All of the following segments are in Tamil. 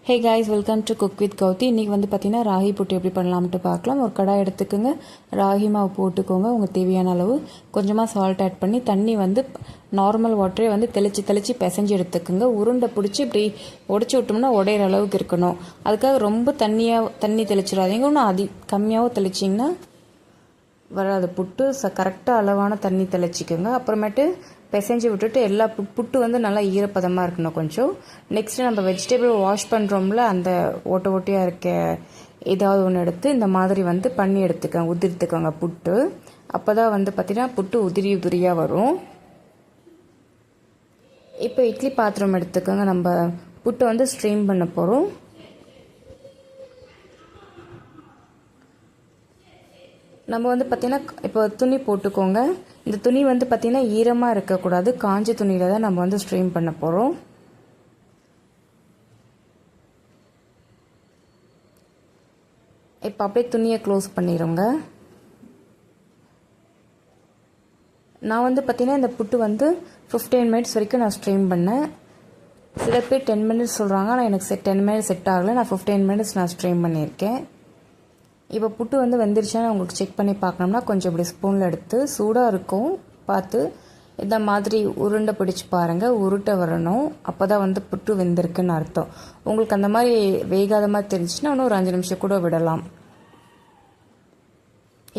Hey guys, welcome to cook with Gowthi. இன்றைக்கி வந்து பார்த்திங்கன்னா ராகி புட்டு எப்படி பண்ணலாம்ட்டு பார்க்கலாம். ஒரு கடாய் எடுத்துக்கோங்க, ராகி மாவு போட்டுக்கோங்க, உங்கள் தேவையான அளவு. கொஞ்சமாக சால்ட் ஆட் பண்ணி தண்ணி வந்து நார்மல் வாட்டரே வந்து தெளித்து பிசைஞ்சு எடுத்துக்கோங்க. உருண்டை பிடிச்சி இப்படி உடச்சி விட்டோம்னா உடையிற அளவுக்கு இருக்கணும். அதுக்காக ரொம்ப தண்ணி தெளிச்சிடாதீங்க. இன்னும் கம்மியாகவும் தெளிச்சிங்கன்னா வராது புட்டு. கரெக்டாக அளவான தண்ணி தெளிச்சிக்கோங்க. அப்புறமேட்டு பிசைஞ்சு விட்டுட்டு எல்லா புட்டு வந்து நல்லா ஈரப்பதமாக இருக்கணும் கொஞ்சம். நெக்ஸ்ட்டு நம்ம வெஜிடபிள் வாஷ் பண்ணுறோம்ல, அந்த ஓட்டையாக இருக்க ஏதாவது ஒன்று எடுத்து இந்த மாதிரி வந்து பண்ணி உதிர்த்துக்கோங்க புட்டு. அப்போ தான் வந்து பார்த்திங்கன்னா புட்டு உதிரியாக வரும். இப்போ இட்லி பாத்திரம் எடுத்துக்கோங்க. நம்ம புட்டை வந்து ஸ்ட்ரீம் பண்ண போகிறோம். நம்ம வந்து பார்த்திங்கன்னா இப்போ துணி போட்டுக்கோங்க. இந்த துணி வந்து பார்த்திங்கன்னா ஈரமாக இருக்கக்கூடாது, காஞ்ச துணியில் தான் நம்ம வந்து ஸ்ட்ரீம் பண்ண போகிறோம். இப்போ அப்படியே துணியை க்ளோஸ் பண்ணிடுங்க. நான் வந்து பார்த்திங்கன்னா இந்த புட்டு வந்து 15 மினிட்ஸ் வரைக்கும் நான் ஸ்ட்ரீம் பண்ணேன். சில பேர் 10 மினிட்ஸ் சொல்கிறாங்க, ஆனால் எனக்கு 10 மினிட்ஸ் செட் ஆகலை. நான் 15 மினிட்ஸ் நான் ஸ்ட்ரீம் பண்ணியிருக்கேன். இப்போ புட்டு வந்து வெந்துருச்சான்னு உங்களுக்கு செக் பண்ணி பார்க்கணும்னா கொஞ்சம் இப்படி ஸ்பூனில் எடுத்து சூடாக இருக்கும் பார்த்து இந்த மாதிரி உருண்டை பிடிச்சி பாருங்கள். உருட்டை வரணும், அப்போ தான் வந்து புட்டு வெந்திருக்குன்னு அர்த்தம். உங்களுக்கு அந்த மாதிரி வேகாத மாதிரி தெரிஞ்சுன்னா இன்னும் ஒரு 5 நிமிஷம் கூட விடலாம்.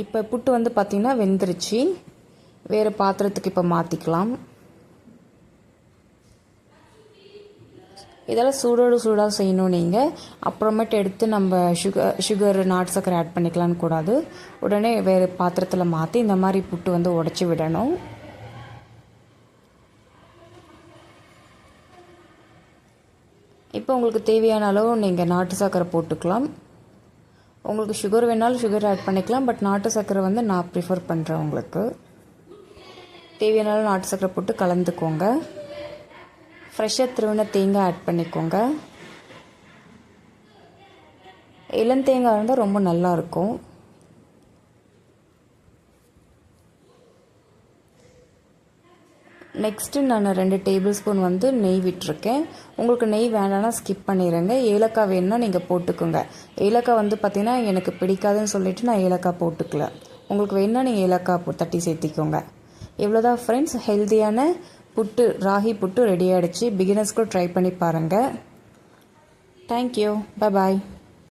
இப்போ புட்டு வந்து பார்த்திங்கன்னா வெந்துருச்சு. வேறு பாத்திரத்துக்கு இப்போ மாற்றிக்கலாம். இதெல்லாம் சூடாக செய்யணும் நீங்கள். அப்புறமேட்டு எடுத்து நம்ம சுகர் நாட்டு சக்கரை ஆட் பண்ணிக்கலான்னு கூடாது. உடனே வேறு பாத்திரத்தில் மாற்றி இந்த மாதிரி புட்டு வந்து உடச்சி விடணும். இப்போ உங்களுக்கு தேவையான அளவு நீங்கள் நாட்டு சக்கரை போட்டுக்கலாம். உங்களுக்கு சுகர் வேணாலும் சுகர் ஆட் பண்ணிக்கலாம். பட் நாட்டு சக்கரை வந்து நான் ப்ரிஃபர் பண்ணுறேன். உங்களுக்கு தேவையான அளவு நாட்டு சக்கரை போட்டு கலந்துக்கோங்க. ஃப்ரெஷ்ஷாக திருவின தேங்காய் ஆட் பண்ணிக்கோங்க. இளந்தேங்காய் இருந்தால் ரொம்ப நல்லாயிருக்கும். நெக்ஸ்ட்டு நான் 2 டேபிள் ஸ்பூன் வந்து நெய் விட்டுருக்கேன். உங்களுக்கு நெய் வேண்டாம்னா ஸ்கிப் பண்ணிடுங்க. ஏலக்காய் வேணும்னா நீங்கள் போட்டுக்கோங்க. ஏலக்காய் வந்து பார்த்திங்கன்னா எனக்கு பிடிக்காதுன்னு சொல்லிவிட்டு நான் ஏலக்காய் போட்டுக்கல. உங்களுக்கு வேணும்னா நீங்கள் ஏலக்காய் தட்டி சேர்த்திக்கோங்க. இவ்வளோதான் ஃப்ரெண்ட்ஸ், ஹெல்த்தியான புட்டு, ராகி புட்டு ரெடி ஆகிடுச்சு. பிகினர்ஸ்க்கு ட்ரை பண்ணி பாருங்கள். Thank you, bye bye.